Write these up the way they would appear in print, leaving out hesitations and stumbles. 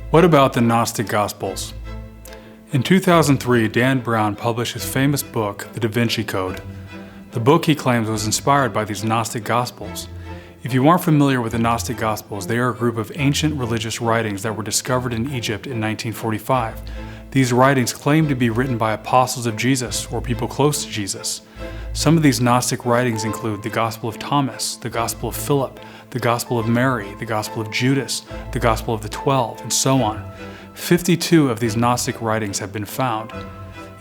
What about the Gnostic Gospels? In 2003, Dan Brown published his famous book, The Da Vinci Code. The book, he claims, was inspired by these Gnostic Gospels. If you aren't familiar with the Gnostic Gospels, they are a group of ancient religious writings that were discovered in Egypt in 1945. These writings claim to be written by apostles of Jesus or people close to Jesus. Some of these Gnostic writings include the Gospel of Thomas, the Gospel of Philip, the Gospel of Mary, the Gospel of Judas, the Gospel of the 12, and so on. 52 of these Gnostic writings have been found.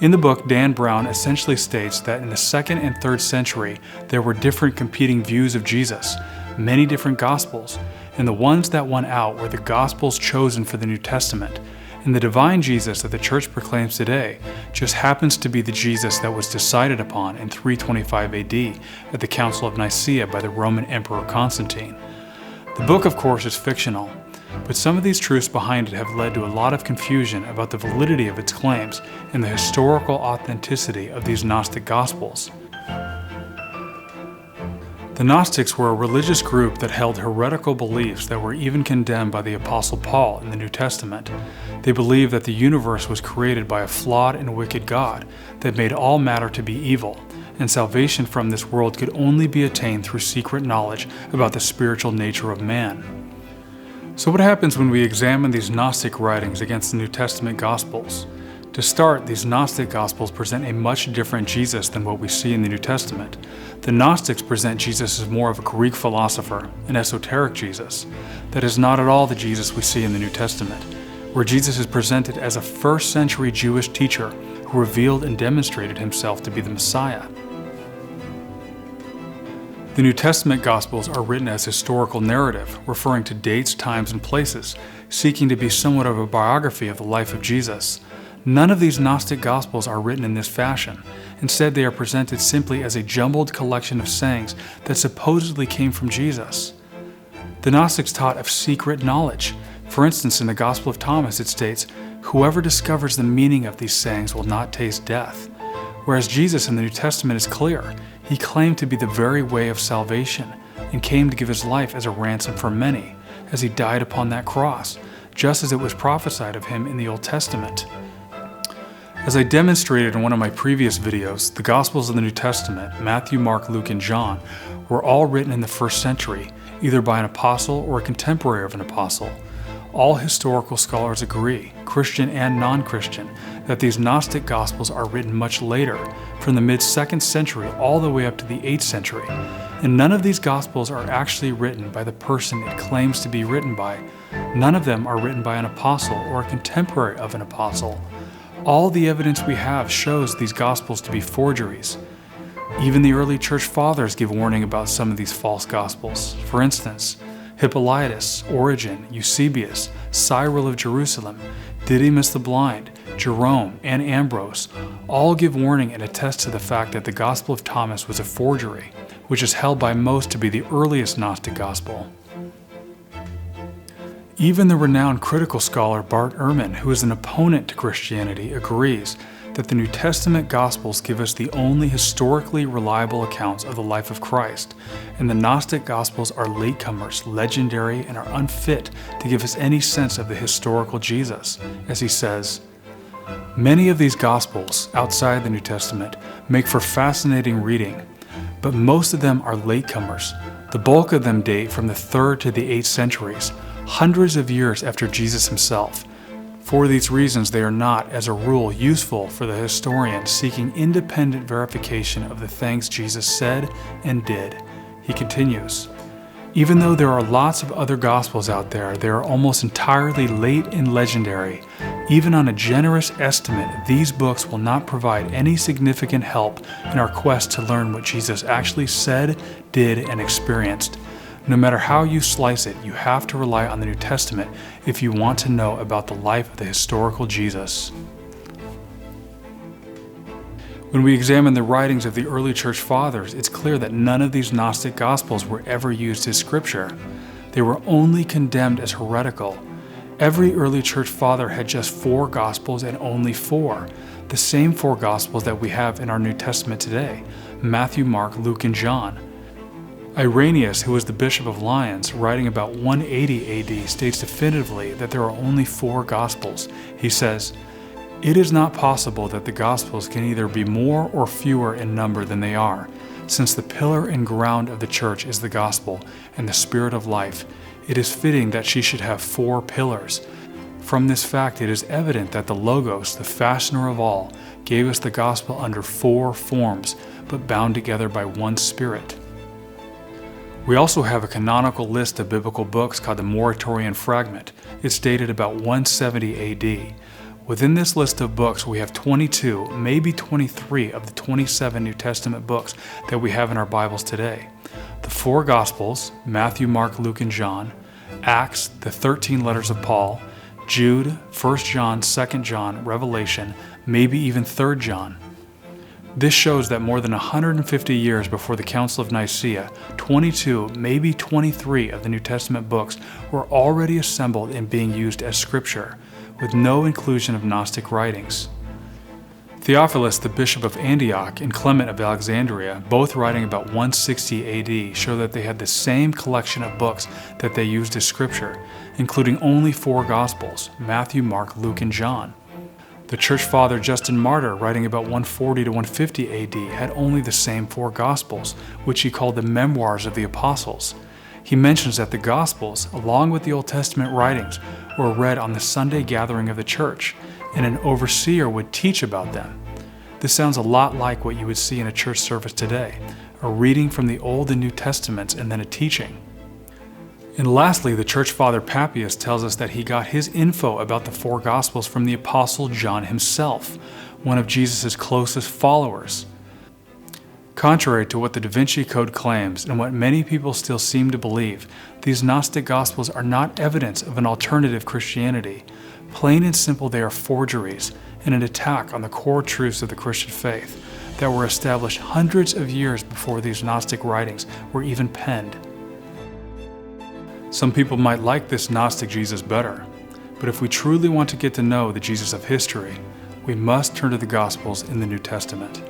In the book, Dan Brown essentially states that in the 2nd and 3rd century, there were different competing views of Jesus, many different Gospels, and the ones that won out were the Gospels chosen for the New Testament. And the divine Jesus that the Church proclaims today just happens to be the Jesus that was decided upon in 325 AD at the Council of Nicaea by the Roman Emperor Constantine. The book, of course, is fictional, but some of these truths behind it have led to a lot of confusion about the validity of its claims and the historical authenticity of these Gnostic Gospels. The Gnostics were a religious group that held heretical beliefs that were even condemned by the Apostle Paul in the New Testament. They believed that the universe was created by a flawed and wicked God that made all matter to be evil, and salvation from this world could only be attained through secret knowledge about the spiritual nature of man. So what happens when we examine these Gnostic writings against the New Testament Gospels? To start, these Gnostic Gospels present a much different Jesus than what we see in the New Testament. The Gnostics present Jesus as more of a Greek philosopher, an esoteric Jesus. That is not at all the Jesus we see in the New Testament, where Jesus is presented as a 1st century Jewish teacher who revealed and demonstrated himself to be the Messiah. The New Testament Gospels are written as historical narrative, referring to dates, times, and places, seeking to be somewhat of a biography of the life of Jesus. None of these Gnostic Gospels are written in this fashion. Instead, they are presented simply as a jumbled collection of sayings that supposedly came from Jesus. The Gnostics taught of secret knowledge. For instance, in the Gospel of Thomas it states, "Whoever discovers the meaning of these sayings will not taste death." Whereas Jesus in the New Testament is clear. He claimed to be the very way of salvation and came to give his life as a ransom for many, as he died upon that cross, just as it was prophesied of him in the Old Testament. As I demonstrated in one of my previous videos, the Gospels of the New Testament, Matthew, Mark, Luke, and John, were all written in the 1st century, either by an apostle or a contemporary of an apostle. All historical scholars agree, Christian and non-Christian, that these Gnostic Gospels are written much later, from the mid-2nd century all the way up to the 8th century. And none of these Gospels are actually written by the person it claims to be written by. None of them are written by an apostle or a contemporary of an apostle. All the evidence we have shows these Gospels to be forgeries. Even the early church fathers give warning about some of these false Gospels. For instance, Hippolytus, Origen, Eusebius, Cyril of Jerusalem, Didymus the Blind, Jerome, and Ambrose all give warning and attest to the fact that the Gospel of Thomas was a forgery, which is held by most to be the earliest Gnostic Gospel. Even the renowned critical scholar Bart Ehrman, who is an opponent to Christianity, agrees that the New Testament Gospels give us the only historically reliable accounts of the life of Christ, and the Gnostic Gospels are latecomers, legendary, and are unfit to give us any sense of the historical Jesus. As he says, "Many of these Gospels, outside the New Testament, make for fascinating reading, but most of them are latecomers. The bulk of them date from the 3rd to the 8th centuries, hundreds of years after Jesus himself. For these reasons, they are not, as a rule, useful for the historian seeking independent verification of the things Jesus said and did." He continues, "Even though there are lots of other Gospels out there, they are almost entirely late and legendary. Even on a generous estimate, these books will not provide any significant help in our quest to learn what Jesus actually said, did, and experienced. No matter how you slice it, you have to rely on the New Testament if you want to know about the life of the historical Jesus." When we examine the writings of the early church fathers, it's clear that none of these Gnostic Gospels were ever used as scripture. They were only condemned as heretical. Every early church father had just 4 Gospels and only 4, the same 4 Gospels that we have in our New Testament today, Matthew, Mark, Luke, and John. Irenaeus, who was the Bishop of Lyons, writing about 180 AD, states definitively that there are only 4 Gospels. He says, "It is not possible that the Gospels can either be more or fewer in number than they are. Since the pillar and ground of the church is the Gospel and the Spirit of life, it is fitting that she should have 4 pillars. From this fact, it is evident that the Logos, the fashioner of all, gave us the Gospel under 4 forms, but bound together by one Spirit." We also have a canonical list of biblical books called the Muratorian Fragment. It's dated about 170 AD. Within this list of books, we have 22, maybe 23 of the 27 New Testament books that we have in our Bibles today. The 4 Gospels, Matthew, Mark, Luke, and John, Acts, the 13 letters of Paul, Jude, 1 John, 2 John, Revelation, maybe even 3 John. This shows that more than 150 years before the Council of Nicaea, 22, maybe 23 of the New Testament books were already assembled and being used as scripture, with no inclusion of Gnostic writings. Theophilus, the Bishop of Antioch, and Clement of Alexandria, both writing about 160 AD, show that they had the same collection of books that they used as scripture, including only 4 Gospels, Matthew, Mark, Luke, and John. The Church Father Justin Martyr, writing about 140 to 150 AD, had only the same 4 Gospels, which he called the Memoirs of the Apostles. He mentions that the Gospels, along with the Old Testament writings, were read on the Sunday gathering of the church, and an overseer would teach about them. This sounds a lot like what you would see in a church service today, a reading from the Old and New Testaments and then a teaching. And lastly, the Church Father Papias tells us that he got his info about the 4 Gospels from the Apostle John himself, one of Jesus' closest followers. Contrary to what the Da Vinci Code claims and what many people still seem to believe, these Gnostic Gospels are not evidence of an alternative Christianity. Plain and simple, they are forgeries and an attack on the core truths of the Christian faith that were established hundreds of years before these Gnostic writings were even penned. Some people might like this Gnostic Jesus better, but if we truly want to get to know the Jesus of history, we must turn to the Gospels in the New Testament.